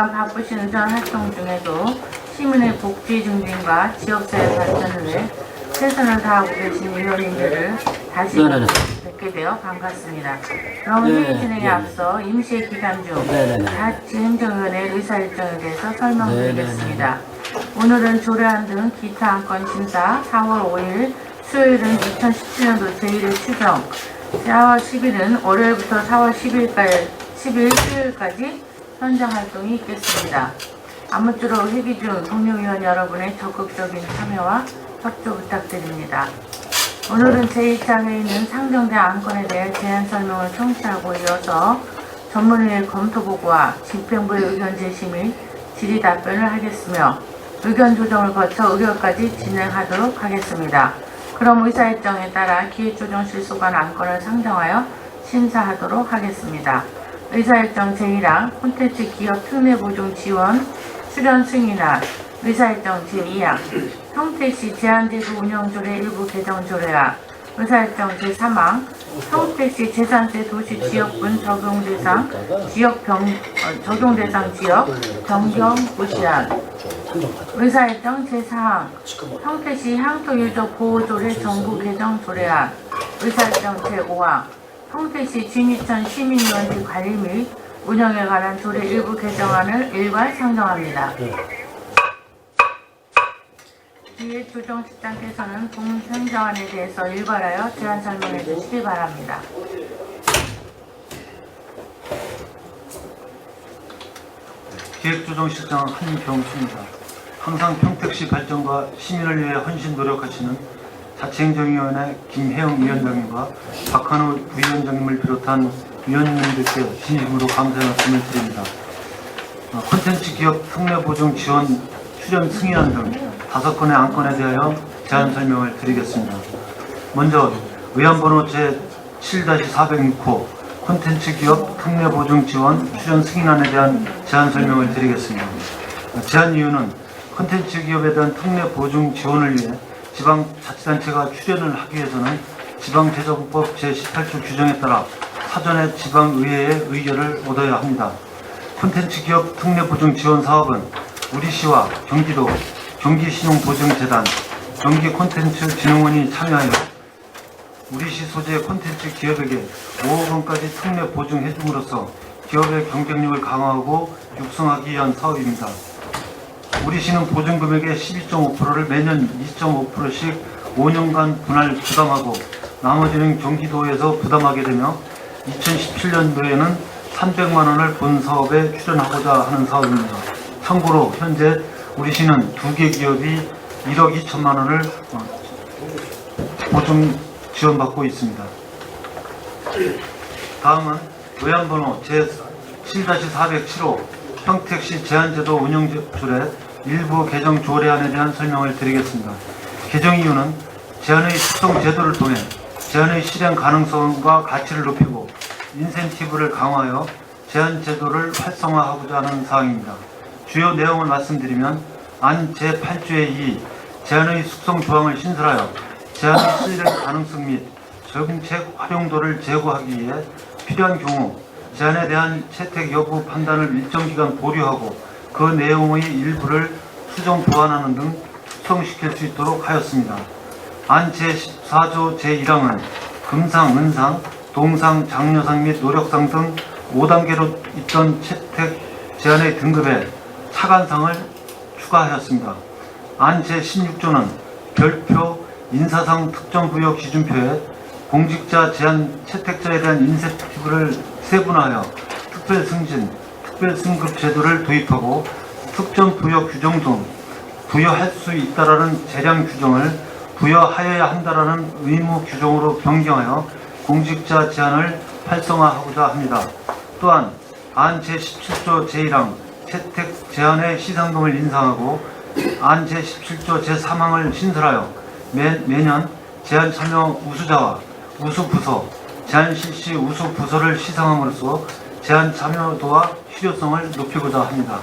그동안 바쁘신 의전 활동 중에도 시민의 복지 증진과 지역사회 발전을 위해 최선을 다하고 계신 의원님들을 다시 뵙게 되어 반갑습니다. 그럼 회의 진행에 앞서 임시회 기간 중 자치행정위원회 의사일정에 대해서 설명드리겠습니다. 오늘은 조례안 등 기타 안건 심사, 4월 5일 수요일은 2017년도 제1회 추정, 4월 10일은 월요일부터 4월 10일 수요일까지 현장 활동이 있겠습니다. 아무쪼록 회기 중 동료위원 여러분의 적극적인 참여와 협조 부탁드립니다. 오늘은 제2차 회의는 상정된 안건에 대해 제안 설명을 청취하고 이어서 전문위의 검토보고와 집행부의 의견 제시 및 질의 답변을 하겠으며 의견 조정을 거쳐 의결까지 진행하도록 하겠습니다. 그럼 의사일정에 따라 기획조정 실소관 안건을 상정하여 심사하도록 하겠습니다. 의사일정 제1항 콘텐츠 기업 특례보증 지원 출연 승인안, 의사일정 제2항 평택시 제한제도 운영조례 일부 개정 조례안, 의사일정 제3항 평택시 재산세 도시 지역분 적용 대상 지역 변경 고시안, 의사일정 제4항 평택시 향토유적 보호조례 정부 개정 조례안, 의사일정 제5항 평택시 진이천 시민유원지 관리 및 운영에 관한 조례 일부 개정안을 일괄 상정합니다. 기획조정실장께서는 본행정안에 대해서 일괄하여 제안 설명해 주시기 바랍니다. 기획조정실장 한병수입니다. 항상 평택시 발전과 시민을 위해 헌신 노력하시는 자치행정위원회 김혜영 위원장님과 박한우 부위원장님을 비롯한 위원님들께 진심으로 감사의 말씀을 드립니다. 콘텐츠 기업 특례보증 지원 출연 승인안 등 5건의 안건에 대하여 제안 설명을 드리겠습니다. 먼저 의안번호 제7-406호 콘텐츠 기업 특례보증 지원 출연 승인안에 대한 제안 설명을 드리겠습니다. 제안 이유는 콘텐츠 기업에 대한 특례보증 지원을 위해 지방자치단체가 출연을 하기 위해서는 지방재정법 제18조 규정에 따라 사전에 지방의회의 의결을 얻어야 합니다. 콘텐츠 기업 특례보증 지원 사업은 우리시와 경기도 경기신용보증재단, 경기콘텐츠진흥원이 참여하여 우리시 소재 콘텐츠 기업에게 5억 원까지 특례 보증해 줌으로써 기업의 경쟁력을 강화하고 육성하기 위한 사업입니다. 우리시는 보증금액의 12.5%를 매년 2.5%씩 5년간 분할 부담하고 나머지는 경기도에서 부담하게 되며 2017년도에는 300만 원을 본 사업에 출연하고자 하는 사업입니다. 참고로 현재 우리시는 2개 기업이 1억 2천만 원을 보증 지원받고 있습니다. 다음은 의안번호 제7-407호 평택시 제한제도 운영조례 일부 개정 조례안에 대한 설명을 드리겠습니다. 개정 이유는 제한의 특성 제도를 통해 제한의 실행 가능성과 가치를 높이고 인센티브를 강화하여 제한 제도를 활성화하고자 하는 사항입니다. 주요 내용을 말씀드리면 안 제8조의 2 제한의 숙성 조항을 신설하여 제한의 실행 가능성 및 정책 활용도를 제고하기 위해 필요한 경우 제한에 대한 채택 여부 판단을 일정 기간 보류하고 그 내용의 일부를 수정 보완하는 등 숙성시킬 수 있도록 하였습니다. 안 제14조 제1항은 금상, 은상, 동상, 장려상 및 노력상 등 5단계로 있던 채택 제한의 등급에 차관상을 추가하였습니다. 안 제16조는 별표, 인사상 특정부여 기준표에 공직자 제한 채택자에 대한 인센티브를 세분화하여 특별승진, 특별승급 제도를 도입하고 특정 부여 규정 등 부여할 수 있다라는 재량 규정을 부여하여야 한다라는 의무 규정으로 변경하여 공직자 제한을 활성화하고자 합니다. 또한 안 제17조 제1항 채택 제한의 시상금을 인상하고 안 제17조 제3항을 신설하여 매년 제한 참여 우수자와 우수부서, 제한 실시 우수부서를 시상함으로써 제한 참여도와 실효성을 높이고자 합니다.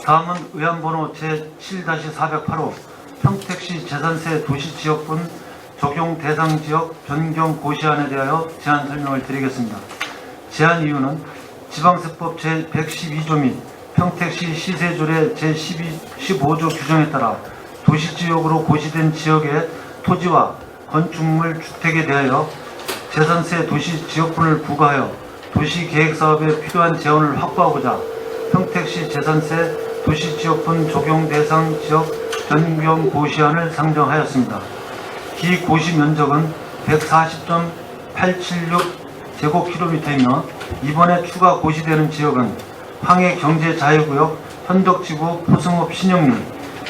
다음은 의안번호 제7-408호 평택시 재산세 도시지역분 적용 대상 지역 변경 고시안에 대하여 제안 설명을 드리겠습니다. 제안 이유는 지방세법 제112조 및 평택시 시세조례 제15조 규정에 따라 도시지역으로 고시된 지역의 토지와 건축물 주택에 대하여 재산세 도시지역분을 부과하여 도시계획사업에 필요한 재원을 확보하고자 평택시 재산세 도시지역분 적용 대상 지역 변경 고시안을 상정하였습니다. 기고시 면적은 140.876제곱킬로미터이며 이번에 추가 고시되는 지역은 황해경제자유구역, 현덕지구 포승업 신영리,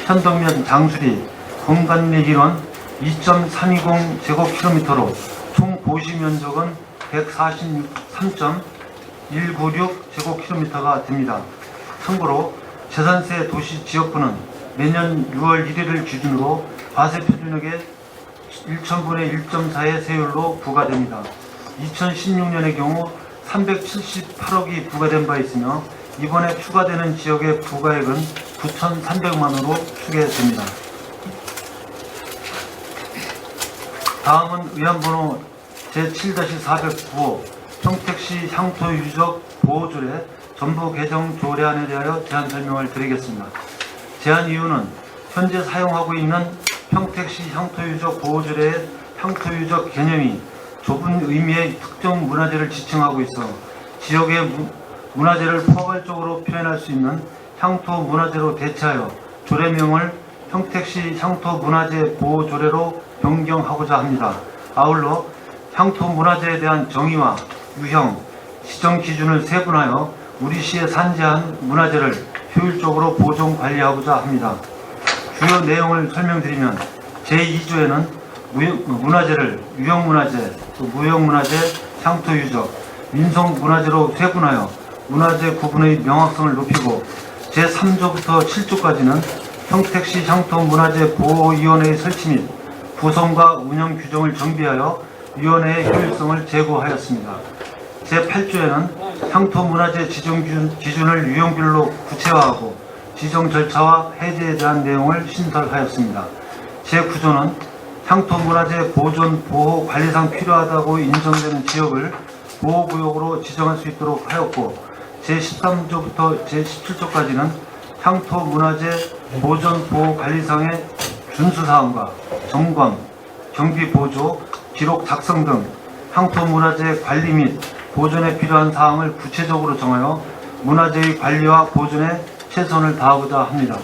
현덕면 장수리, 공간리 일원 2.320제곱킬로미터로 총 고시 면적은 143.196제곱킬로미터가 됩니다. 참고로 재산세 도시지역분은 매년 6월 1일을 기준으로 과세표준액의 1,000분의 1.4의 세율로 부과됩니다. 2016년의 경우 378억이 부과된 바 있으며 이번에 추가되는 지역의 부과액은 9,300만원으로 추계됩니다. 다음은 의안번호 제7-409호 평택시 향토유적 보호조례 전부 개정 조례안에 대하여 제안 설명을 드리겠습니다. 제안 이유는 현재 사용하고 있는 평택시 향토유적 보호조례의 향토유적 개념이 좁은 의미의 특정 문화재를 지칭하고 있어 지역의 문화재를 포괄적으로 표현할 수 있는 향토 문화재로 대체하여 조례명을 평택시 향토 문화재 보호조례로 변경하고자 합니다. 아울러 향토 문화재에 대한 정의와 유형, 지정 기준을 세분하여 우리 시에 산재한 문화재를 효율적으로 보존 관리하고자 합니다. 주요 내용을 설명드리면 제2조에는 문화재를 유형문화재, 무형문화재, 향토유적, 민속문화재로 세분하여 문화재 구분의 명확성을 높이고 제3조부터 7조까지는 평택시 향토문화재 보호위원회의 설치 및 구성과 운영 규정을 정비하여 위원회의 효율성을 제고하였습니다. 제8조에는 향토문화재 지정 기준을 유형별로 구체화하고 지정 절차와 해제에 대한 내용을 신설하였습니다. 제9조는 향토문화재 보존, 보호, 관리상 필요하다고 인정되는 지역을 보호구역으로 지정할 수 있도록 하였고 제13조부터 제17조까지는 향토문화재 보존, 보호, 관리상의 준수사항과 점검, 경비보조, 기록 작성 등 향토문화재 관리 및 보존에 필요한 사항을 구체적으로 정하여 문화재의 관리와 보존에 최선을 다하고자 합니다.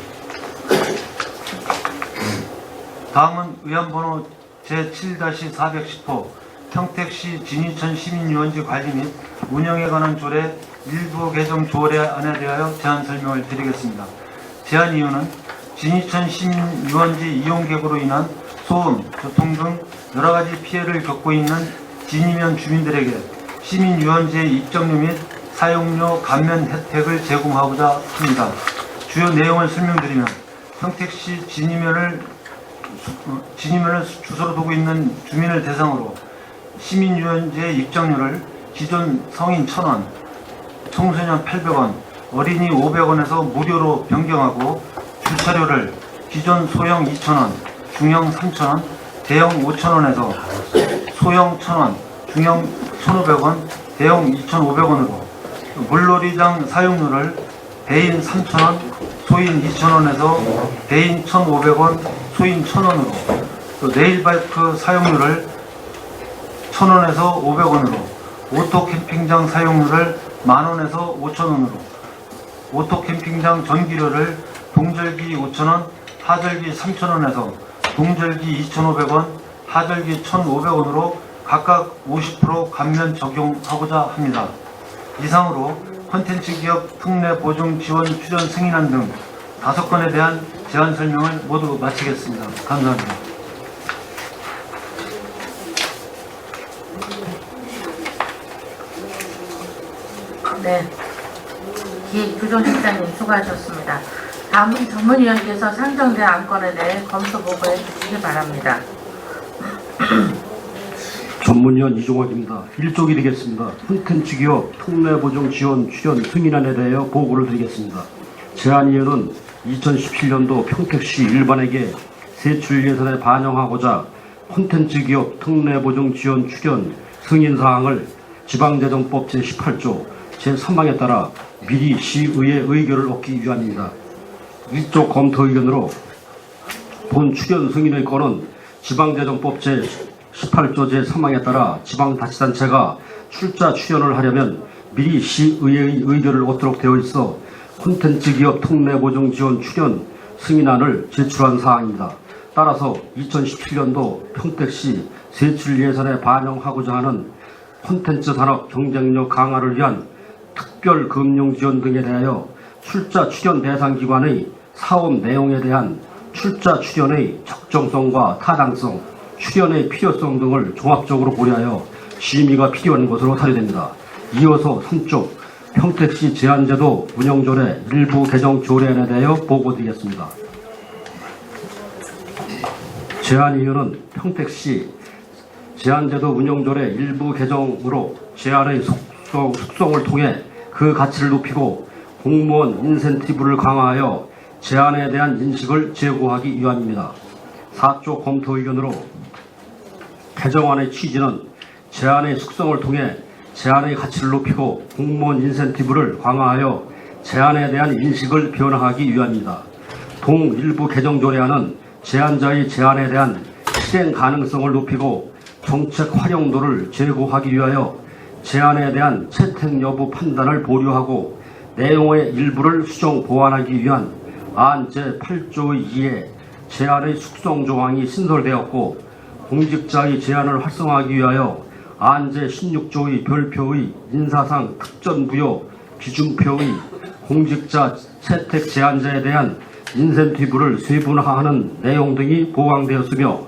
다음은 의안번호 제7-410호 평택시 진이천 시민유원지 관리 및 운영에 관한 조례 일부 개정 조례안에 대하여 제안 설명을 드리겠습니다. 제안 이유는 진이천 시민유원지 이용객으로 인한 소음, 교통 등 여러가지 피해를 겪고 있는 진이면 주민들에게 시민유원지의 입장료 및 사용료 감면 혜택을 제공하고자 합니다. 주요 내용을 설명드리면 평택시 진이면을 주소로 두고 있는 주민을 대상으로 시민유원지의 입장료를 기존 성인 1,000원, 청소년 800원, 어린이 500원에서 무료로 변경하고 주차료를 기존 소형 2,000원, 중형 3,000원, 대형 5,000원에서 소형 1,000원, 중형 1,500원, 대형 2,500원으로 물놀이장 사용료를 대인 3,000원, 소인 2,000원에서 대인 1,500원, 소인 1,000원으로 또 네일바이크 사용료를 1,000원에서 500원으로 오토캠핑장 사용료를 만원에서 5,000원으로 오토캠핑장 전기료를 동절기 5,000원, 하절기 3,000원에서 동절기 2,500원, 하절기 1,500원으로 각각 50% 감면 적용하고자 합니다. 이상으로 콘텐츠 기업 특례 보증 지원 출연 승인안 등 5건에 대한 제안 설명을 모두 마치겠습니다. 감사합니다. 네, 기획조정실장님 수고하셨습니다. 다음은 전문위원께서 상정된 안건에 대해 검토 보고해 주시기 바랍니다. 전문위원 이종학입니다. 1조 드리겠습니다. 콘텐츠 기업 특례 보증 지원 출연 승인안에 대하여 보고를 드리겠습니다. 제안이유는 2017년도 평택시 일반에게 세출 예산에 반영하고자 콘텐츠 기업 특례 보증 지원 출연 승인 사항을 지방재정법 제18조 제3항에 따라 미리 시의회 의결을 얻기 위함입니다. 1조 검토 의견으로 본 출연 승인의 건은 지방재정법 제18조 제3항에 따라 지방자치단체가 출자 출연을 하려면 미리 시의회의 의결을 얻도록 되어 있어 콘텐츠 기업 특례보증 지원 출연 승인안을 제출한 사항입니다. 따라서 2017년도 평택시 세출 예산에 반영하고자 하는 콘텐츠 산업 경쟁력 강화를 위한 특별 금융 지원 등에 대하여 출자 출연 대상 기관의 사업 내용에 대한 출자 출연의 적정성과 타당성, 출연의 필요성 등을 종합적으로 고려하여 심의가 필요한 것으로 사료됩니다. 이어서 3쪽 평택시 제한제도 운영조례 일부 개정 조례안에 대하여 보고드리겠습니다. 제안 이유는 평택시 제한제도 운영조례 일부 개정으로 제한의 속성을 통해 그 가치를 높이고 공무원 인센티브를 강화하여 제한에 대한 인식을 제고하기 위함입니다. 4조 검토 의견으로 개정안의 취지는 제한의 속성을 통해 제한의 가치를 높이고 공무원 인센티브를 강화하여 제한에 대한 인식을 변화하기 위함입니다. 동 일부 개정 조례안은 제한자의 제한에 대한 실행 가능성을 높이고 정책 활용도를 제고하기 위하여 제한에 대한 채택 여부 판단을 보류하고 내용의 일부를 수정 보완하기 위한 안 제8조 2에 제한의 숙성 조항이 신설되었고 공직자의 제한을 활성화하기 위하여 안 제16조의 별표의 인사상 특전부여 비중표의 공직자 채택 제한자에 대한 인센티브를 세분화하는 내용 등이 보강되었으며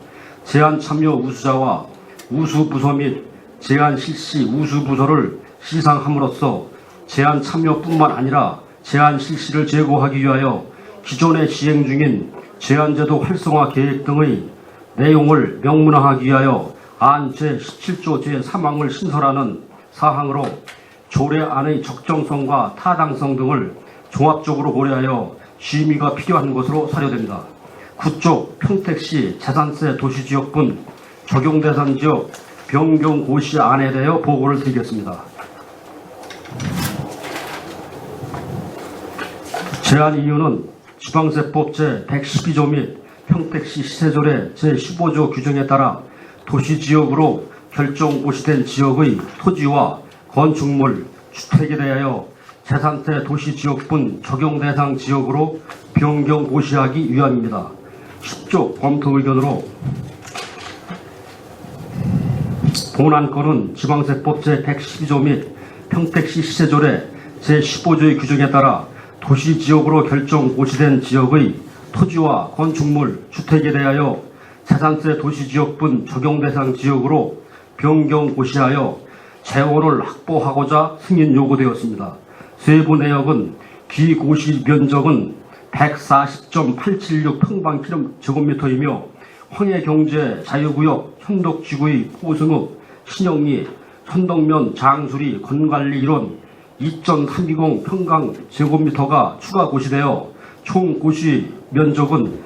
제한 참여 우수자와 우수부서 및 제한 실시 우수부서를 시상함으로써 제한 참여뿐만 아니라 제한 실시를 제고하기 위하여 기존에 시행 중인 제한제도 활성화 계획 등의 내용을 명문화하기 위하여 안 제17조 제3항을 신설하는 사항으로 조례안의 적정성과 타당성 등을 종합적으로 고려하여 심의가 필요한 것으로 사료됩니다. 9쪽 평택시 재산세 도시지역분 적용대상 지역 변경 고시안에 대하여 보고를 드리겠습니다. 제안 이유는 지방세법 제112조 및 평택시 시세조례 제15조 규정에 따라 도시지역으로 결정고시된 지역의 토지와 건축물, 주택에 대하여 재산세 도시지역분 적용대상 지역으로 변경고시하기 위함입니다. 10조 검토 의견으로 본안건은 지방세법 제112조 및 평택시 시세조례 제15조의 규정에 따라 도시지역으로 결정고시된 지역의 토지와 건축물, 주택에 대하여 재산세 도시지역분 적용대상 지역으로 변경고시하여 재원을 확보하고자 승인 요구되었습니다. 세부 내역은 기고시 면적은 140.876 평방제곱미터이며 황해경제 자유구역 현덕지구의 포승읍, 신영리, 현덕면 장수리 건관리 일원 2.320 평방제곱미터가 추가 고시되어 총 고시 면적은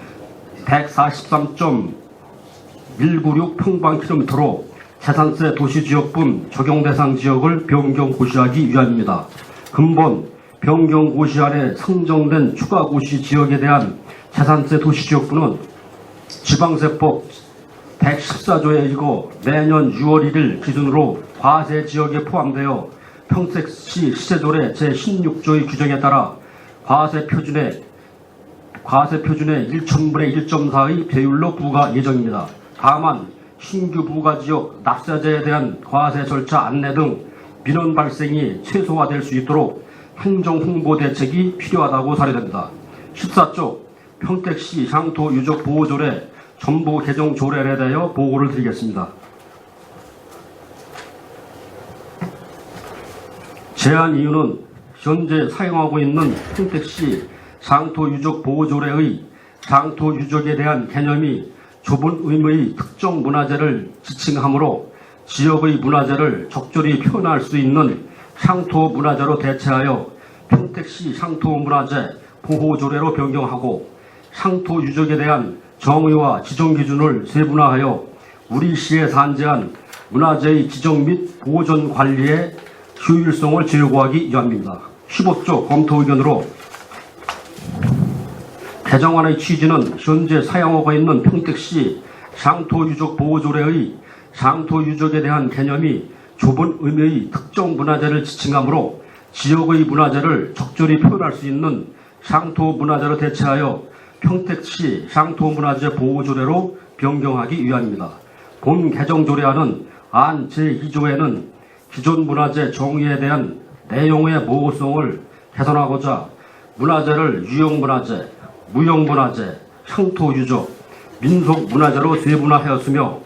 143.196 평방킬로미터로 재산세 도시지역분 적용대상 지역을 변경고시하기 위함입니다. 근본 변경고시안에 상정된 추가고시 지역에 대한 재산세 도시지역분은 지방세법 114조에 의거 매년 6월 1일 기준으로 과세지역에 포함되어 평택시 시세조례 제16조의 규정에 따라 과세표준의 1,000분의 1.4의 배율로 부과 예정입니다. 다만 신규 부가지역 납세자에 대한 과세 절차 안내 등 민원 발생이 최소화될 수 있도록 행정홍보 대책이 필요하다고 사료됩니다. 14조 평택시 향토유적보호조례 전부 개정 조례에 대하여 보고를 드리겠습니다. 제안 이유는 현재 사용하고 있는 평택시 장토유적보호조례의 장토유적에 대한 개념이 좁은 의미의 특정 문화재를 지칭하므로 지역의 문화재를 적절히 표현할 수 있는 향토문화재로 대체하여 평택시 향토문화재 보호조례로 변경하고 향토유적에 대한 정의와 지정기준을 세분화하여 우리 시에 산재한 문화재의 지정 및 보존 관리에 효율성을 제고하기 위함입니다. 15조 검토 의견으로 개정안의 취지는 현재 사용하고 있는 평택시 상토유적 보호조례의 상토유적에 대한 개념이 좁은 의미의 특정 문화재를 지칭하므로 지역의 문화재를 적절히 표현할 수 있는 상토문화재로 대체하여 평택시 상토문화재 보호조례로 변경하기 위함입니다. 본 개정조례안은 안 제2조에는 기존 문화재 정의에 대한 내용의 모호성을 개선하고자 문화재를 유형문화재, 무형문화재, 상토유적, 민속문화재로 세분화하였으며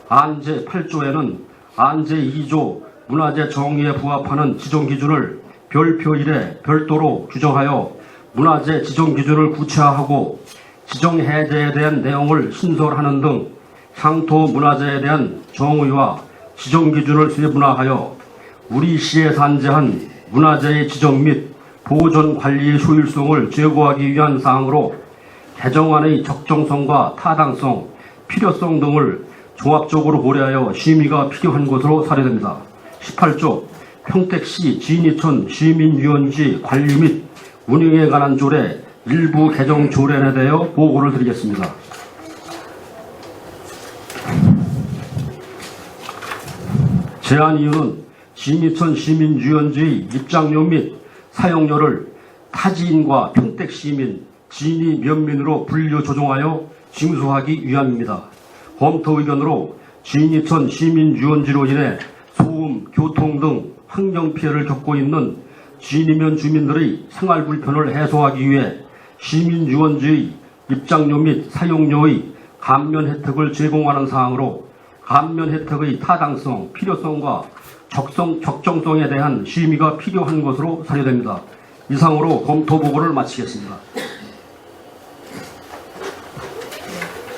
안 제8조에는 안 제2조 문화재 정의에 부합하는 지정기준을 별표 1에 별도로 규정하여 문화재 지정기준을 구체화하고 지정해제에 대한 내용을 신설하는 등 상토문화재에 대한 정의와 지정기준을 세분화하여 우리 시에 산재한 문화재의 지정 및 보존 관리의 효율성을 제고하기 위한 사항으로 개정안의 적정성과 타당성, 필요성 등을 종합적으로 고려하여 심의가 필요한 것으로 사례됩니다. 18조 평택시 진이촌 시민유원지 관리 및 운영에 관한 조례 일부 개정 조례에 대하여 보고를 드리겠습니다. 제안 이유는 진이촌 시민유원지의 입장료 및 사용료를 타지인과 평택시민, 진이 면민으로 분류 조정하여 징수하기 위함입니다. 검토 의견으로 진이촌 시민유원지로 인해 소음, 교통 등 환경피해를 겪고 있는 진이면 주민들의 생활 불편을 해소하기 위해 시민유원지의 입장료 및 사용료의 감면 혜택을 제공하는 사항으로 감면 혜택의 타당성, 필요성과 적정성에 대한 심의가 필요한 것으로 사료됩니다. 이상으로 검토 보고를 마치겠습니다.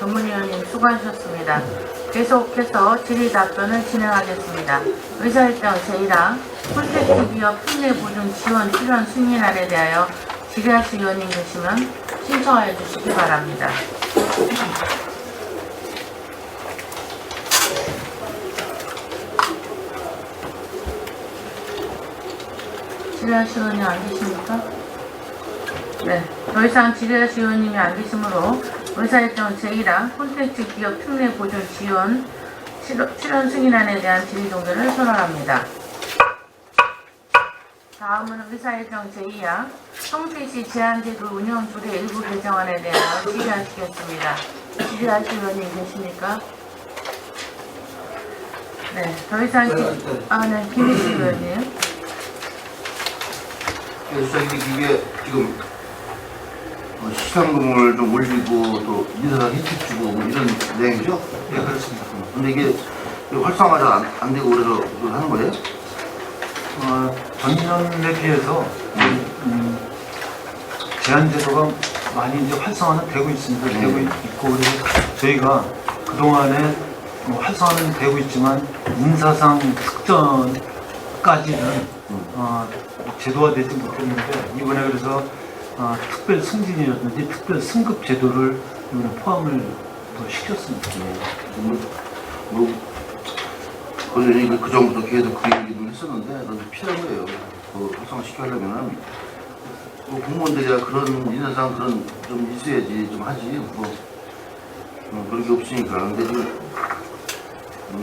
전문위원님 수고하셨습니다. 계속해서 질의 답변을 진행하겠습니다. 의사일정 제1항 콘택트 기업 특례 보증 지원 필요한 승인안에 대하여 질의하실 위원님 계시면 신청하여 주시기 바랍니다. 질의하실 의원님 안 계십니까? 네, 더 이상 질의하실 의원님이 안 계시므로 의사일정 제1항 콘텐츠 기업 특례 보존 지원 실현 승인안에 대한 질의 종결을 선언합니다. 다음은 의사일정 제2항 평택시 제한제도 운영조례 일부 개정안에 대하여 질의하시겠습니다. 질의하실 의원님 계십니까? 네, 더 이상 네, 김희식 의원님. 이게 지금 시상금을 좀 올리고 또 인사상 혜택 주고 뭐 이런 내용이죠? 네, 그렇습니다. 근데 이게 활성화가 안 되고 그래서 그걸 하는 거예요? 전년에 비해서 제한제도가 많이 이제 활성화는 되고 있습니다. 되고 있고 그래서 저희가 그동안에 활성화는 되고 있지만 인사상 특전까지는 제도화되지 못했는데 이번에 그래서 특별 승진이라든지 특별 승급 제도를 이번에 포함을 더 시켰습니다. 본인이 그 전부터 계속 그 얘기를 했었는데 너무 필요한 거예요. 그 활성화시키려면은 공무원들이야 그런 인사상 그런 좀 있어야지 좀 하지 그런 게 없으니까. 근데 지금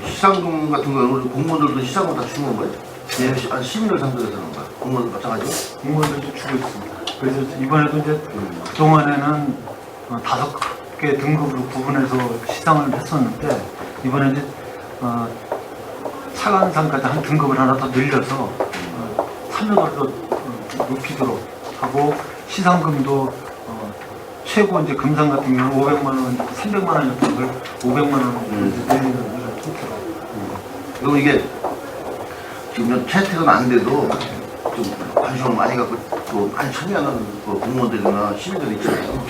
시상금 같은 경우는 우리 공무원들도 시상금 다 주는 거예요? 네. 시민을 상대로 하는 거야. 공무원들 마찬가지죠? 공무원들도 주고 있습니다. 그래서 이번에도 이제 그동안에는 5개 등급으로 구분해서 시상을 했었는데 이번에 이제 차관상까지 한 등급을 하나 더 늘려서 참여도를 더 높이도록 하고 시상금도 최고 이제 금상 같은 경우는 500만 원, 300만 원이었던 걸 500만 원으로 늘리는 이런 통계로. 그리고 이게 지금 채택은 안 돼도 좀 관심을 많이 갖고 또 많이 참여하는 공무원들이나 시민들 있잖아요.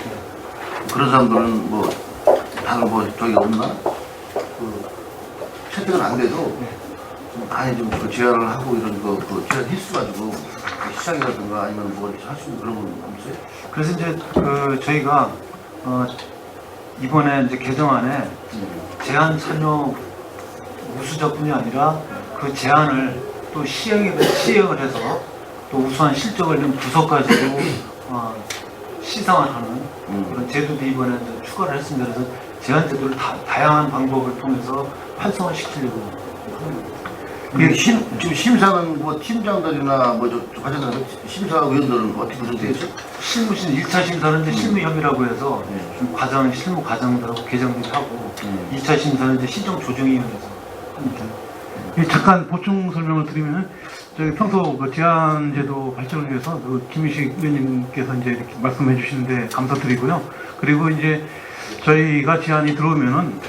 그런 사람들은 뭐 다른 저기 없나? 채택은 안 돼도 좀 많이 좀 제안을 하고 이런 제안 횟수 가지고 시장이라든가 아니면 뭐 이렇게 할 수 있는 그런 건 없어요? 그래서 이제 저희가 이번에 이제 개정안에 제한 참여 우수자뿐이 아니라 그 제안을 또 시행을 해서 또 우수한 실적을 좀 부서가지고 시상을 하는 그런 제도도 이번에 이제 추가를 했습니다. 그래서 제한제도를 다양한 방법을 통해서 활성화시키려고 합니다. 이게 지금 심사는 뭐 팀장들이나 뭐저 과장들 심사위원들은 어떻게 구성되어 있죠? 실무신 1차 심사는 이제 실무협의라고 해서 좀 실무 과장들하고 계장들이 하고 2차 심사는 이제 시정조정위원회에서 합니다. 잠깐 보충 설명을 드리면 저희 평소 그 제한제도 발전을 위해서 그 김유식 의원님께서 이제 이렇게 말씀해 주시는데 감사드리고요. 그리고 이제 저희가 제안이 들어오면은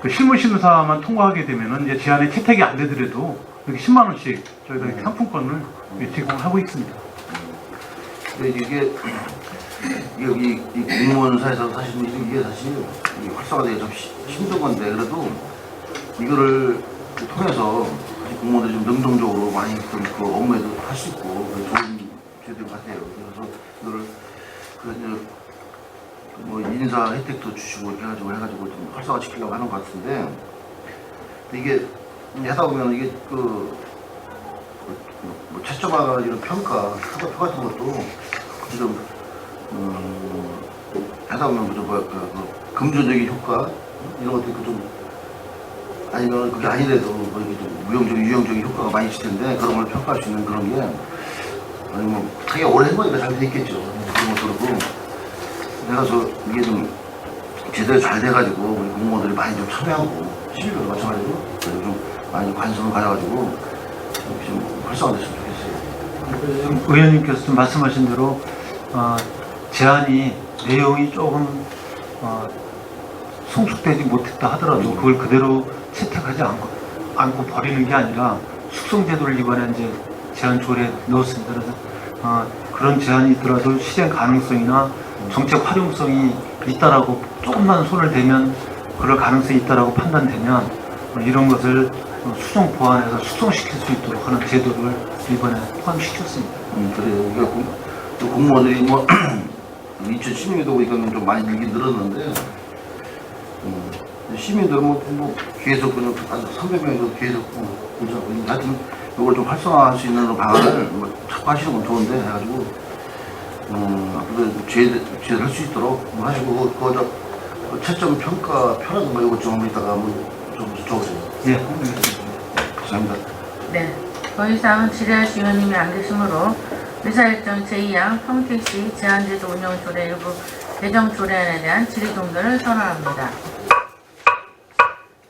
그 실무심사만 통과하게 되면은 이제 제안에 채택이 안 되더라도 이렇게 10만 원씩 저희가 이렇게 상품권을 제공을 하고 있습니다. 근데 이게 이 공무원사에서 사실 이게 사실 활성화되기 좀 힘든 건데 그래도 이거를 통해서 공무원들이 좀 능동적으로 많이 그 업무에도 할 수 있고 좋은 제도 같아요. 그래서 이거를 그래서 뭐 인사 혜택도 주시고 해가지고 좀 활성화 시키려고 하는 것 같은데 이게 하다 보면 이게 뭐 채점하거나 이런 평가 같은 것도 지금 하다 보면 금전적인 효과 이런 것도 있고 좀 아니면 그게 아니래도 뭐 이게 좀 유형적인 효과가 많이 있을 텐데 그런 걸 평가할 수 있는 그런 게 아니 뭐 자기가 오래 한 거니까 잘 돼 있겠죠. 그런 것도 그렇고 그래서 이게 좀 제대로 잘 돼가지고 우리 공무원들이 많이 좀 참여하고 시민들도 마찬가지로 그리고 좀 많이 관심을 가져가지고 좀 활성화됐으면 좋겠어요. 의원님께서 좀 말씀하신 대로 제안이 내용이 조금 성숙되지 못했다 하더라도 그걸 그대로 채택하지 않고 버리는 게 아니라 숙성제도를 이번에 이제 제안 조례에 넣었습니다. 그래서 그런 제안이 있더라도 실행 가능성이나 정책 활용성이 있다라고 조금만 손을 대면 그럴 가능성이 있다라고 판단되면 이런 것을 수정 보완해서 숙성시킬 수 있도록 하는 제도를 이번에 포함시켰습니다. 그래요. 그러니까 공무원들이 뭐 2016년도 보니까 좀 많이 늘긴 늘었는데 시민들은 뭐 계속 그냥 한 300명에서 계속 하여튼 이걸 좀 활성화할 수 있는 방안을 뭐 자꾸 하시는 건 좋은데 해가지고 앞으로 제대로 할 수 있도록 뭐 하시고 그거 채점 평가 편하던가 이거 좀 이따가 좀 줘보세요. 예. 감사합니다. 네, 더 이상 지뢰하시 의원님이 안 계시므로 의사일정 제2항 평택시 제한제도 운영조례 일부 개정 조례안에 대한 질의 동결을 선언합니다.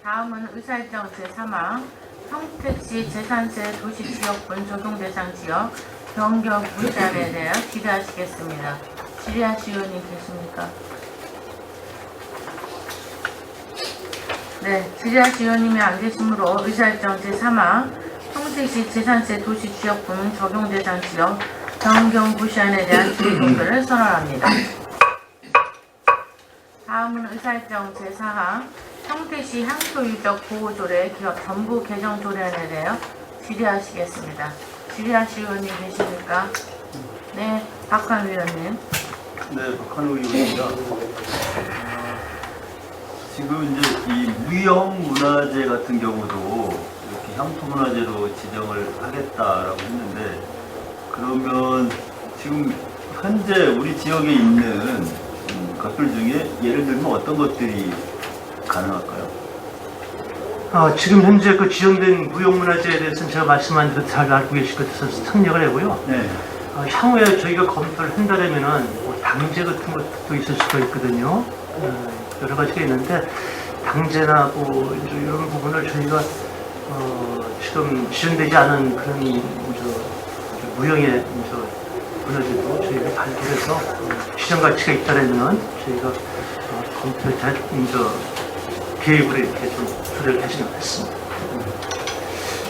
다음은 의사일정 제3항 평택시 재산세 도시지역분 적용대상 지역 변경 무시안에 대하여 질의하시겠습니다. 질의하시 의원님 계십니까? 네, 질의하시 의원님이 안 계시므로 의사일정 제3항 평택시 재산세 도시지역분 적용대상 지역 변경 무시안에 대한 질의 동결을 선언합니다. 다음은 의사일정 제4항 평택시 향토유적 보호조례 기업 전부 개정 조례안에 대하여 질의하시겠습니다. 질의하시 의원님 계십니까? 네, 박환 의원님. 네, 박한우 의원입니다. 지금 이제 이 무형 문화재 같은 경우도 이렇게 향토 문화재로 지정을 하겠다라고 했는데 그러면 지금 현재 우리 지역에 있는 것들 중에 예를 들면 어떤 것들이 가능할까요? 지금 현재 그 지정된 무형문화재에 대해서는 제가 말씀한 대로 잘 알고 계실 것 같아서 참여를 하고요. 네. 향후에 저희가 검토를 한다면은 뭐 당제 같은 것도 있을 수가 있거든요. 여러 가지가 있는데 당제나 뭐 이런 부분을 저희가 지금 지정되지 않은 그런 무형의 문화재도 저희가 발굴해서 시장 가치가 있다면 저희가 검토에 계획을 이렇게 좀 조례를 하시면 됐습니다.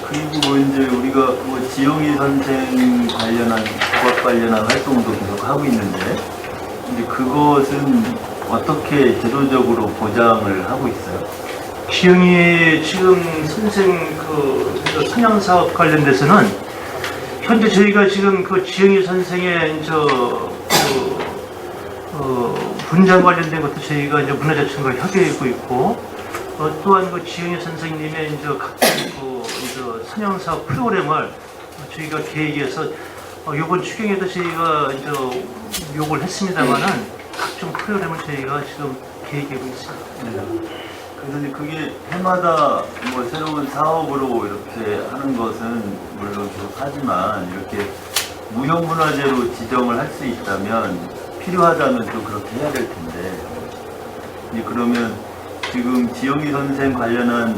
그리고 뭐 이제 우리가 뭐 지영희 선생 관련한 국악 관련한 활동도 계속 하고 있는데 이제 그것은 어떻게 제도적으로 보장을 하고 있어요? 지영희 지금 선생 선양 사업 관련돼서는 현재 저희가 지금 그 지영희 선생의 분장 관련된 것도 저희가 이제 문화재청과 협의하고 있고 또한 그 지영희 선생님의 각종 선양 사업 프로그램을 저희가 계획에서 이번 추경에도 저희가 이제 요구를 했습니다만은 각종 프로그램을 저희가 지금 계획하고 있습니다. 그런데 그게 해마다 뭐 새로운 사업으로 이렇게 하는 것은 물론 계속 하지만 이렇게 무형문화재로 지정을 할 수 있다면 필요하다면 또 그렇게 해야 될 텐데 이제 그러면 지금 지영희 선생 관련한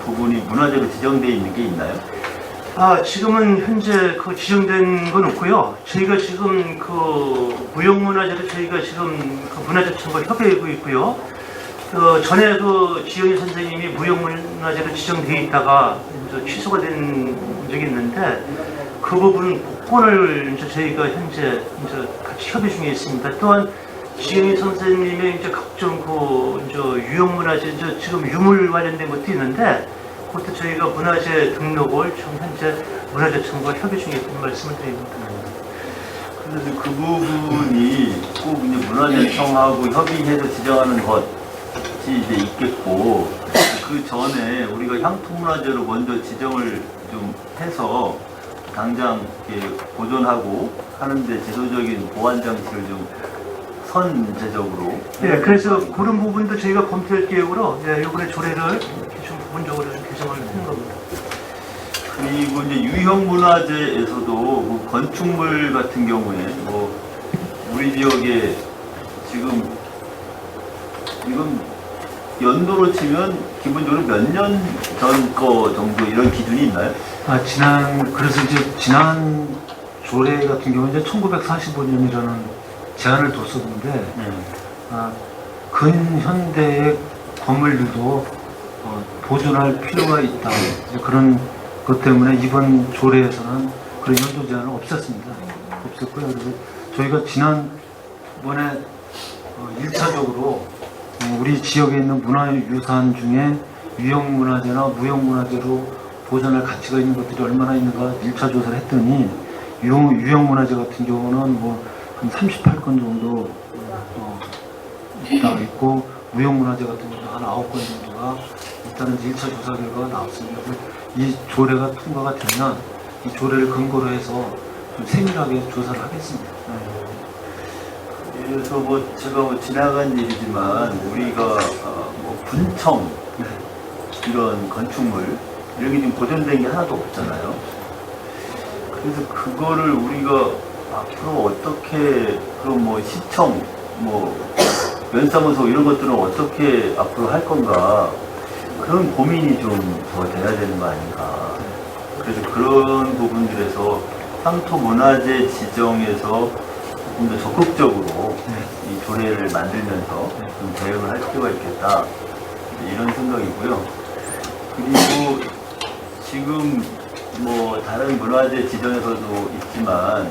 부분이 문화재로 지정되어 있는 게 있나요? 지금은 현재 그 지정된 건 없고요. 저희가 지금 그 무형문화재로 저희가 지금 그 문화재청과 협의하고 있고요. 전에 그 지영희 선생님이 무형문화재로 지정되어 있다가 이제 취소가 된 적이 있는데 그 부분 복권을 이제 저희가 현재 이제 같이 협의 중에 있습니다. 또한 지영희 선생님의 이제 각종 그 이제 유형문화재 이제 지금 유물 관련된 것도 있는데 그것도 저희가 문화재 등록을 지금 현재 문화재청과 협의 중에 있다는 말씀을 드립니다. 그런데 그 부분이 꼭 이제 문화재청하고 협의해서 지정하는 것이 이제 있겠고 그 전에 우리가 향토문화재로 먼저 지정을 좀 해서 당장 이렇게 보존하고 하는데 제도적인 보완 장치를 좀 선제적으로. 네, 그래서 그런 부분도 저희가 검토할 계획으로 이번에 조례를 이렇게 좀 부분적으로 좀 개정을 하는 겁니다. 그리고 이제 유형 문화재에서도 그 건축물 같은 경우에 뭐 우리 지역에 지금 이건 연도로 치면 기본적으로 몇 년 전 거 정도 이런 기준이 있나요? 그래서 이제 지난 조례 같은 경우는 이제 1945년이라는 제한을 뒀었는데, 근현대의 건물들도 보존할 필요가 있다. 이제 그런 것 때문에 이번 조례에서는 그런 연도 제한을 없앴고요. 그래서 저희가 지난번에 1차적으로 우리 지역에 있는 문화유산 중에 유형문화재나 무형문화재로 보존할 가치가 있는 것들이 얼마나 있는가 1차 조사를 했더니 유형문화재 같은 경우는 뭐 한 38건 정도 있고 무형문화재 같은 경우는 한 9건 정도가 일단은 1차 조사 결과가 나왔습니다. 이 조례가 통과가 되면 이 조례를 근거로 해서 좀 세밀하게 조사를 하겠습니다. 그래서 뭐 제가 뭐 지나간 일이지만 우리가 뭐 군청 이런 건축물 이런 게 지금 보존된 게 하나도 없잖아요. 그래서 그거를 우리가 앞으로 어떻게 그럼 뭐 시청 뭐 면사무소 이런 것들은 어떻게 앞으로 할 건가 그런 고민이 좀 더 돼야 되는 거 아닌가. 그래서 그런 부분들에서 향토문화재 지정에서 좀 더 적극적으로 이 조례를 만들면서 좀 대응을 할 필요가 있겠다 이런 생각이고요. 그리고 지금 뭐 다른 문화재 지정에서도 있지만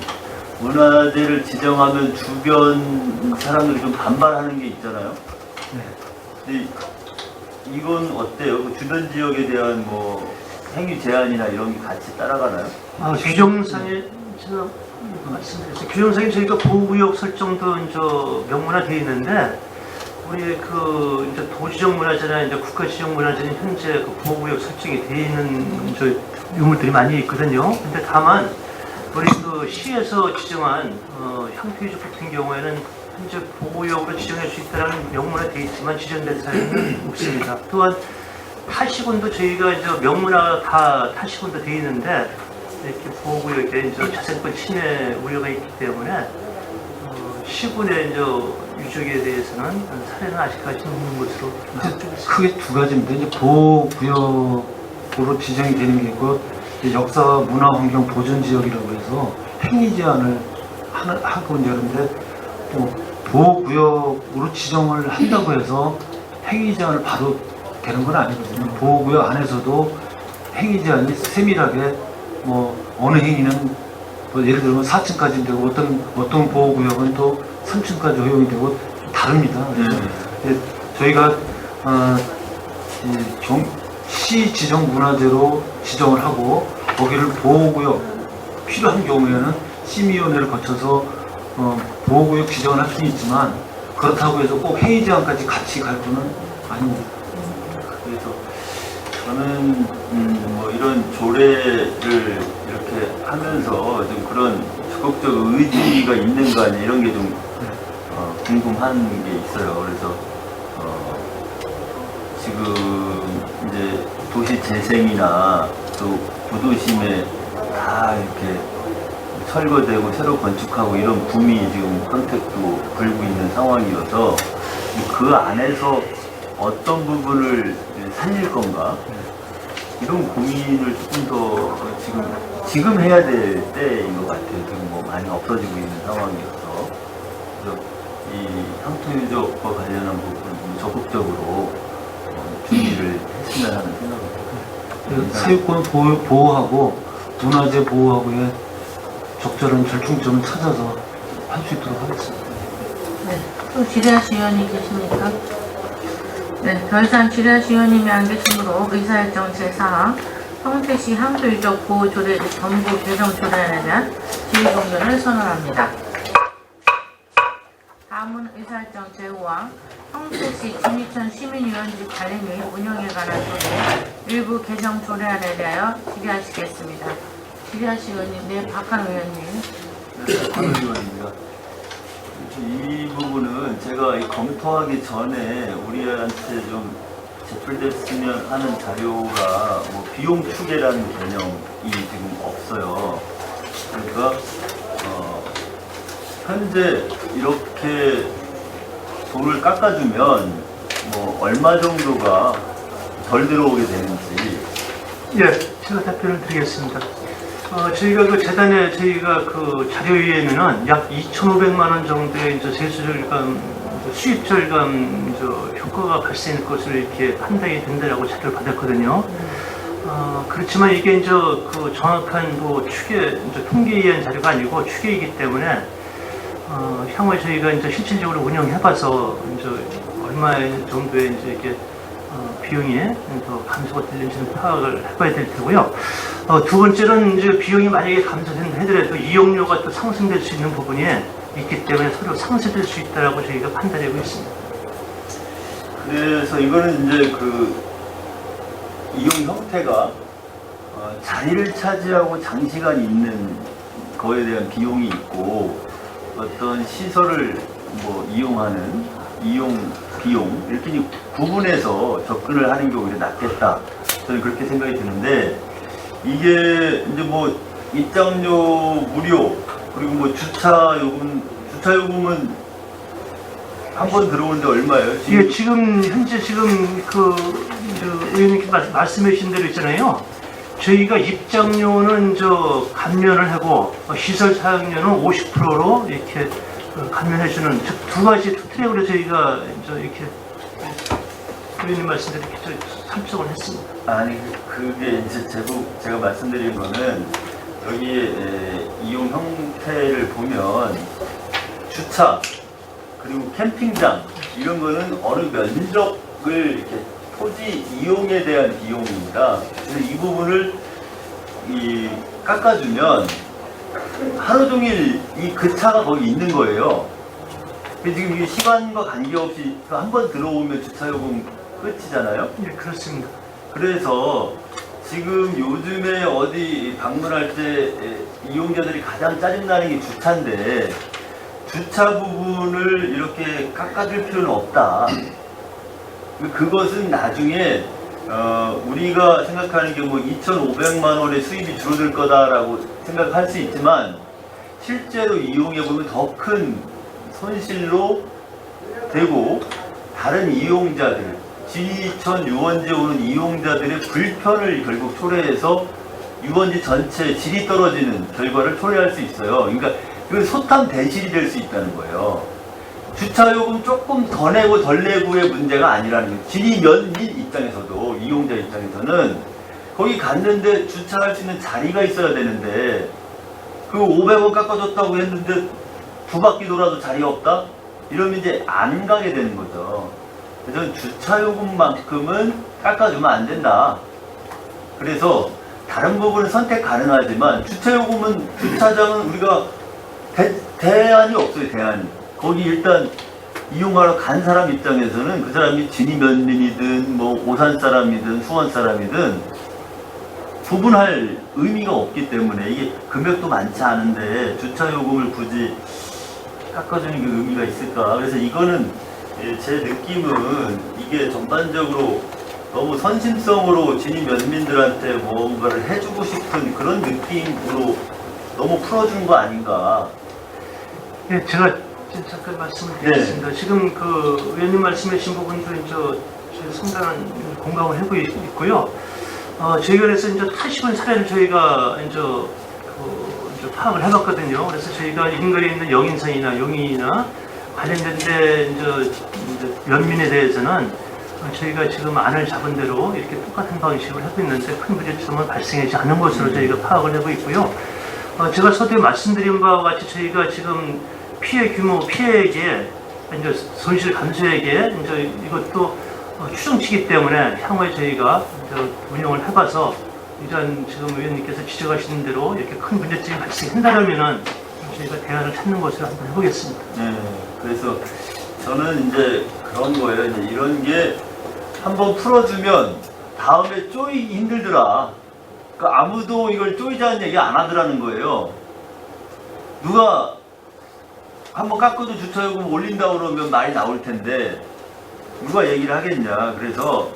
문화재를 지정하면 주변 사람들이 좀 반발하는 게 있잖아요. 근데 이건 어때요? 그 주변 지역에 대한 뭐 행위 제한이나 이런 게 같이 따라가나요? 규정상에 제가 말씀드렸어요. 규정상에 저희가 보호구역 설정도 이제 명문화되어 있는데 우리 그 이제 도지적 문화재나 이제 국가지적 문화재는 현재 그 보호구역 설정이 되어 있는 저 유물들이 많이 있거든요. 근데 다만 우리 그 시에서 지정한 향토유적 같은 경우에는 현재 보호구역으로 지정할 수 있다는 명문화되어 있지만 지정된 사례는 없습니다. 또한 타시군도 저희가 이제 명문화가 다 타시군도 되어 있는데 이렇게 보호구역에 이제 자생권 침해 우려가 있기 때문에 시군의 이제 유적에 대해서는 사례는 아직까지는 없는 것으로 크게 두 가지입니다. 이제 보호구역으로 지정이 되는 게 있고 역사 문화 환경 보존 지역이라고 해서 행위 제한을 하고 이제 그런데 또 보호구역으로 지정을 한다고 해서 행위 제한을 바로 되는 건 아니거든요. 보호구역 안에서도 행위 제한이 세밀하게 뭐 어느 행위는 뭐 예를 들면 4층까지 되고 어떤 보호구역은 또 3층까지 허용이 되고 다릅니다. 그래서 저희가 시 지정 문화재로 지정을 하고 거기를 보호구역 필요한 경우에는 심의위원회를 거쳐서 보호구역 지정을 할 수는 있지만 그렇다고 해서 꼭 행위 제한까지 같이 갈 거는 아닙니다. 그래서 저는 뭐 이런 조례를 이렇게 이렇게 하면서 좀 그런 적극적 의지가 있는가 이런 게 좀 궁금한 게 있어요. 그래서 지금 이제 도시 재생이나 또 구도심에 다 이렇게 철거되고 새로 건축하고 이런 붐이 지금 컨택도 불고 있는 상황이어서 그 안에서 어떤 부분을 살릴 건가 이런 고민을 조금 더 지금 해야 될 때인 것 같아요. 지금 뭐 많이 없어지고 있는 상황이어서 그래서 이 향토유적과 관련한 부분을 좀 적극적으로 준비를 했으면 하는 생각입니다. 사유권 보호하고 문화재 보호하고의 적절한 절충점을 찾아서 할 수 있도록 하겠습니다. 네, 또 지뢰아씨 의원이 계십니까? 네, 더 이상 지뢰아씨 의원님이 안 계시므로 의사일정 제4항 평택시 향토유적 보호조례 전부 개정 조례안에 대한 지휘공견을 선언합니다. 다음은 의사일정 제5항 평택시 진이천 시민유원지 관리 및 운영에 관한 조례 일부 개정 조례안에 대하여 질의하시겠습니다. 질의하시 의원님, 네, 박한 의원님. 의원입니다. 이 부분은 제가 검토하기 전에 우리한테 좀 제출됐으면 하는 자료가 뭐 비용 추계라는 개념이 지금 없어요. 그러니까 현재 이렇게 돈을 깎아주면 뭐 얼마 정도가 덜 들어오게 되는지. 예, 제가 답변을 드리겠습니다. 저희가 그 재단에 저희가 그 자료위에는 약 2,500만 원 정도의 이제 세수 절감, 수입 절감 효과가 발생할 것으로 이렇게 판단이 된다라고 자료를 받았거든요. 그렇지만 이게 이제 그 정확한 뭐 추계, 이제 통계에 의한 자료가 아니고 추계이기 때문에 향후에 저희가 이제 실질적으로 운영해봐서 이제 얼마 정도의 이제 이게 비용이 더 감소가 될는지는 파악을 해봐야 될 테고요. 두 번째는 이제 비용이 만약에 감소된다 하더라도 이용료가 또 상승될 수 있는 부분이 있기 때문에 서로 상쇄될 수 있다라고 저희가 판단하고 있습니다. 그래서 이거는 이제 그 이용 형태가 자리를 차지하고 장시간 있는 거에 대한 비용이 있고 어떤 시설을 뭐 이용하는 이용 비용 이렇게 구분해서 접근을 하는 게 오히려 낫겠다. 저는 그렇게 생각이 드는데 이게 이제 뭐 입장료 무료 그리고 뭐 주차 요금은 한 번 들어오는데 얼마예요? 예, 지금 현재 지금 그 의원님께 말씀해 주신 대로 있잖아요. 저희가 입장료는 감면을 하고 시설 사용료는 50%로 이렇게 감면해주는 즉 두 가지 트랙으로 저희가 이렇게 의원님 말씀대로 이렇게 설정을 했습니다. 아니 그게 이제 제가 말씀드린 거는 여기에 이용 형태를 보면 주차 그리고 캠핑장 이런 거는 어느 면적을 이렇게 토지 이용에 대한 비용입니다. 그래서 이 부분을 깎아주면 하루 종일 그 차가 거기 있는 거예요. 지금 이게 시간과 관계없이 한 번 들어오면 주차요금 끝이잖아요. 예, 그렇습니다. 그래서 지금 요즘에 어디 방문할 때 이용자들이 가장 짜증나는 게 주차인데 주차 부분을 이렇게 깎아줄 필요는 없다. 그것은 나중에 우리가 생각하는 게 뭐 2,500만 원의 수입이 줄어들 거다라고 생각할 수 있지만 실제로 이용해 보면 더 큰 손실로 되고 다른 이용자들 진이천 유원지에 오는 이용자들의 불편을 결국 초래해서 유원지 전체 질이 떨어지는 결과를 초래할 수 있어요. 그러니까 이건 소탐 대실이 될 수 있다는 거예요. 주차요금 조금 더 내고 덜 내고의 문제가 아니라는 거예요. 진이면민 입장에서도 이용자 입장에서는 거기 갔는데 주차할 수 있는 자리가 있어야 되는데 그 500원 깎아줬다고 했는데 두 바퀴 돌아도 자리 없다? 이러면 이제 안 가게 되는 거죠. 그래서 주차요금만큼은 깎아주면 안 된다. 그래서 다른 부분은 선택 가능하지만 주차요금은 주차장은 우리가 대안이 없어요. 대안이. 거기 일단 이용하러 간 사람 입장에서는 그 사람이 진이면민이든 뭐 오산 사람이든 수원 사람이든 구분할 의미가 없기 때문에 이게 금액도 많지 않은데 주차 요금을 굳이 깎아주는 게 의미가 있을까? 그래서 이거는 제 느낌은 이게 전반적으로 너무 선심성으로 진입 면민들한테 뭔가를 해주고 싶은 그런 느낌으로 너무 풀어준 거 아닌가? 예, 제가 잠깐 말씀을 드리겠습니다. 지금 그 의원님 말씀하신 부분도 저희 상당한 공감을 하고 있고요. 저희 의원에서 이제 타시본 사례를 저희가 이제 파악을 해봤거든요. 그래서 저희가 인근에 있는 영인선이나 용인이나 관련된 데 이제 면민에 대해서는 저희가 지금 안을 잡은 대로 이렇게 똑같은 방식으로 하고 있는데 큰 문제점은 발생하지 않은 것으로 저희가 파악을 하고 있고요. 제가 서두에 말씀드린 바와 같이 저희가 지금 피해 규모, 피해액에 이제 손실 감소액에 이제 이것도 추정치기 때문에 향후에 저희가 이제 운영을 해봐서 이런 지금 의원님께서 지적하시는 대로 이렇게 큰 문제점이 발생한다면은 저희가 대안을 찾는 것을 한번 해보겠습니다. 네, 그래서 저는 이제 그런 거예요. 이제 이런 게 한번 풀어주면 다음에 쪼이기 힘들더라. 그러니까 아무도 이걸 쪼이자는 얘기 안 하더라는 거예요. 누가 한번 깎아도 주차요금 올린다 그러면 말이 나올 텐데 누가 얘기를 하겠냐. 그래서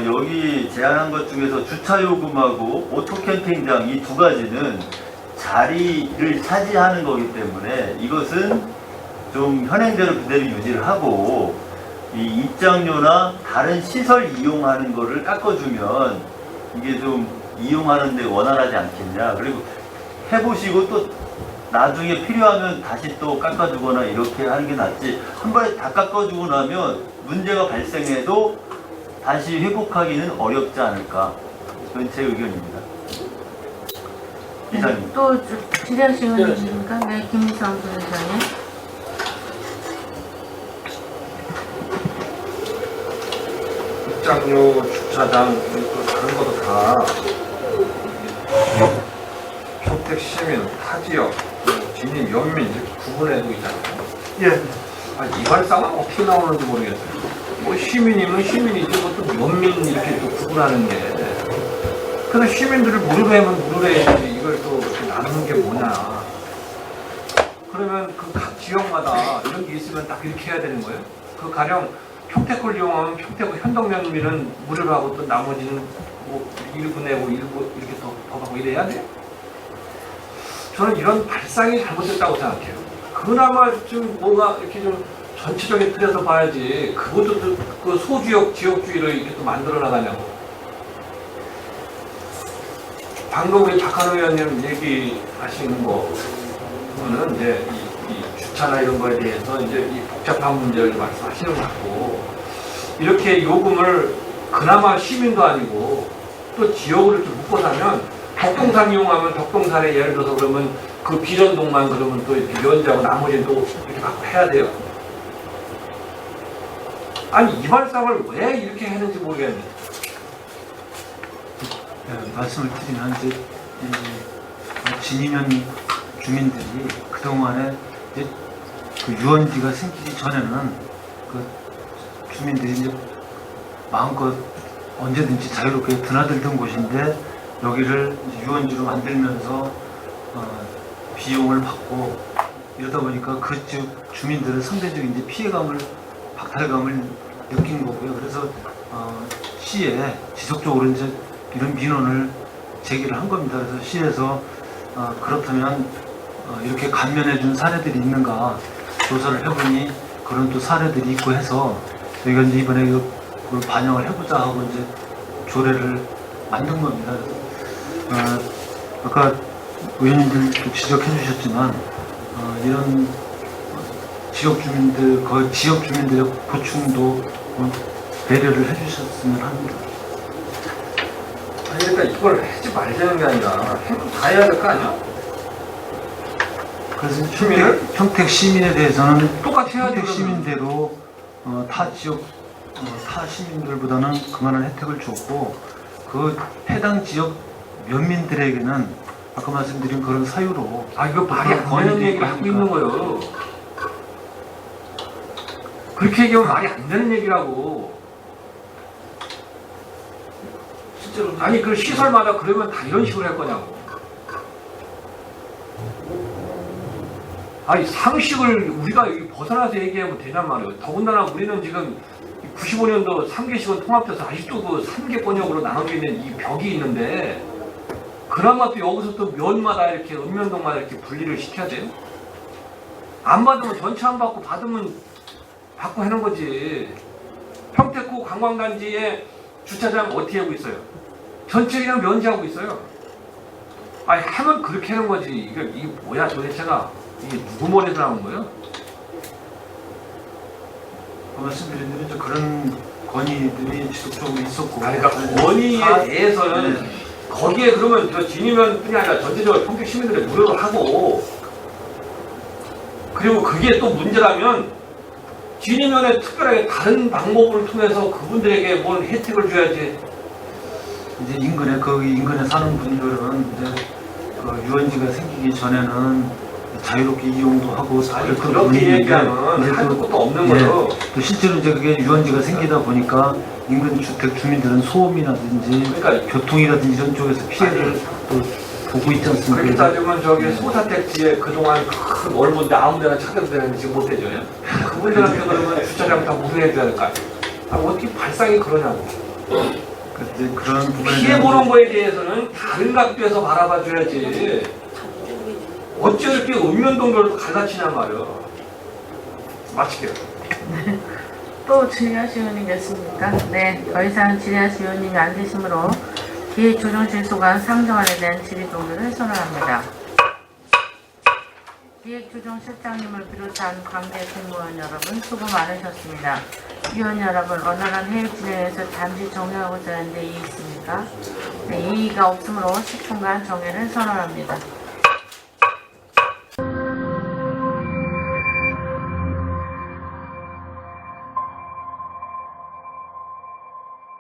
여기 제안한 것 중에서 주차요금하고 오토캠핑장 이 두 가지는 자리를 차지하는 거기 때문에 이것은 좀 현행대로 그대로 유지를 하고 이 입장료나 다른 시설 이용하는 거를 깎아주면 이게 좀 이용하는데 원활하지 않겠냐. 그리고 해보시고 또 나중에 필요하면 다시 또 깎아주거나 이렇게 하는 게 낫지. 한 번에 다 깎아주고 나면 문제가 발생해도 다시 회복하기는 어렵지 않을까. 그건 제 의견입니다. 이사님. 또 질의하신 의원님입니까? 네, 김미성 부회장님. 입장료, 주차장, 다른 것도 다 평택 시민, 타지역, 진입, 연민 이렇게 구분해도 있잖아요. 예. 이발사가 어떻게 나오는지 모르겠어요. 뭐 시민이면 시민이지, 그것도 연민 이렇게 또 구분하는 게. 그래서 시민들을 무료로 하면 무료로 해야지 이걸 또 이렇게 나누는 게 뭐냐. 그러면 그 각 지역마다 이런 게 있으면 딱 이렇게 해야 되는 거예요. 그 가령 평택을 이용하면 평택 현동면민은 무료로 하고 또 나머지는 뭐 일부 내고 일부 이렇게 더 하고 이래야 돼요. 저는 이런 발상이 잘못됐다고 생각해요. 그나마 좀 뭔가 이렇게 좀 전체적인 틀에서 봐야지 그것도 그 소주역 지역주의를 이렇게 또 만들어 나가냐고. 방금 우리 박한호 의원님 얘기하시는 거는 이제 이 주차나 이런 거에 대해서 이제 이 복잡한 문제를 말씀하시는 것 같고, 이렇게 요금을 그나마 시민도 아니고 또 지역으로 이렇게 묶어 사면 덕동산 이용하면 덕동산에 예를 들어서 그러면 그 비전동만 그러면 또 이렇게 면제하고 나머지는 또 이렇게 갖고 해야 돼요. 아니 이발상을 왜 이렇게 했는지 모르겠네. 말씀을 드리면 이제 진이면 주민들이 그동안에 이제 그 유원지가 생기기 전에는 그 주민들이 이제 마음껏 언제든지 자유롭게 드나들던 곳인데 여기를 이제 유원지로 만들면서 비용을 받고 이러다 보니까 그쪽 주민들은 상대적인 이제 피해감을 박탈감을 느낀 거고요. 그래서 시에 지속적으로 이제 이런 민원을 제기를 한 겁니다. 그래서 시에서 그렇다면 이렇게 감면해 준 사례들이 있는가 조사를 해보니 그런 또 사례들이 있고 해서 저희가 이제 이번에 그걸 반영을 해보자 하고 이제 조례를 만든 겁니다. 그래서 아까 의원님들도 지적해 주셨지만 이런 지역 주민들, 그 지역 주민들의 고충도 배려를 해주셨으면 합니다. 아니 그러니까 이걸 하지 말자는 게 아니라 해도 다 해야 될 거 아니야? 그래서 시민을? 평택 시민에 대해서는 똑같이 해야지. 평택 시민대로 타 지역 타 시민들보다는 그만한 혜택을 줬고 그 해당 지역 면민들에게는 아까 말씀드린 그런 사유로 이거 말이 안 되는 얘기를 하고 있는 거예요. 그렇게 얘기하면 말이 안 되는 얘기라고. 실제로 아니 그 시설마다 그러면 다 이런 식으로 할 거냐고. 아니 상식을 우리가 여기 벗어나서 얘기하면 되냔 말이에요. 더군다나 우리는 지금 95년도 3개씩은 통합돼서 아직도 그 3개 권역으로 나눠져 있는 이 벽이 있는데 그나마 또 여기서 또 면마다 이렇게 읍면동마다 이렇게 분리를 시켜야 돼요? 안 받으면 전체 안 받고 받으면 받고 하는 거지. 평택구 관광단지에 주차장 어떻게 하고 있어요? 전체 그냥 면제하고 있어요. 아니 하면 그렇게 하는 거지. 이게 뭐야 도대체가. 이게 누구 머리에서 나온 거예요? 말씀드린 대로 그런 건의들이 지속적으로 있었고 그러니까 권위에 대해서는 거기에 그러면 저 진위면뿐이 아니라 전체적으로 평택 시민들의 무료로 하고 그리고 그게 또 문제라면 진위면에 특별하게 다른 방법을 통해서 그분들에게 뭘 혜택을 줘야지. 이제 인근에 사는 분들은 이제 그 유원지가 생기기 전에는 자유롭게 이용도 하고 아니 그렇게 얘기하면 할 것도 없는 거죠. 또 실제로 이제 그게 유원지가 생기다 보니까 인근 주택 주민들은 소음이라든지 그러니까 교통이라든지 이런 쪽에서 피해를 또 보고 있지 않습니까? 그렇게 따지면 저기 소사택지에 그동안 큰 넓은데 아무데나 찾아도 되는데 지금 못 해줘요. 그분들한테 그러면 주차장 다 무료해줘야 될까? 아 어떻게 발상이 그러냐고. 그런 부분에 피해 보는 거에 대해서는 다른 각도에서 바라봐 줘야지. 어째 이렇게 읍면동별로 갈라치냐 말이야. 마칠게요. 또 질의하실 의원님 계십니까? 네, 더 이상 질의하실 의원님이 안 계시므로 기획조정실소관 상정안에 대한 질의 종료를 선언합니다. 기획조정실장님을 비롯한 관계 공무원 여러분 수고 많으셨습니다. 위원 여러분, 원활한 회의 진행에서 잠시 정리하고자 하는데 이의 있습니까? 네, 이의가 없으므로 10분간 정회를 선언합니다.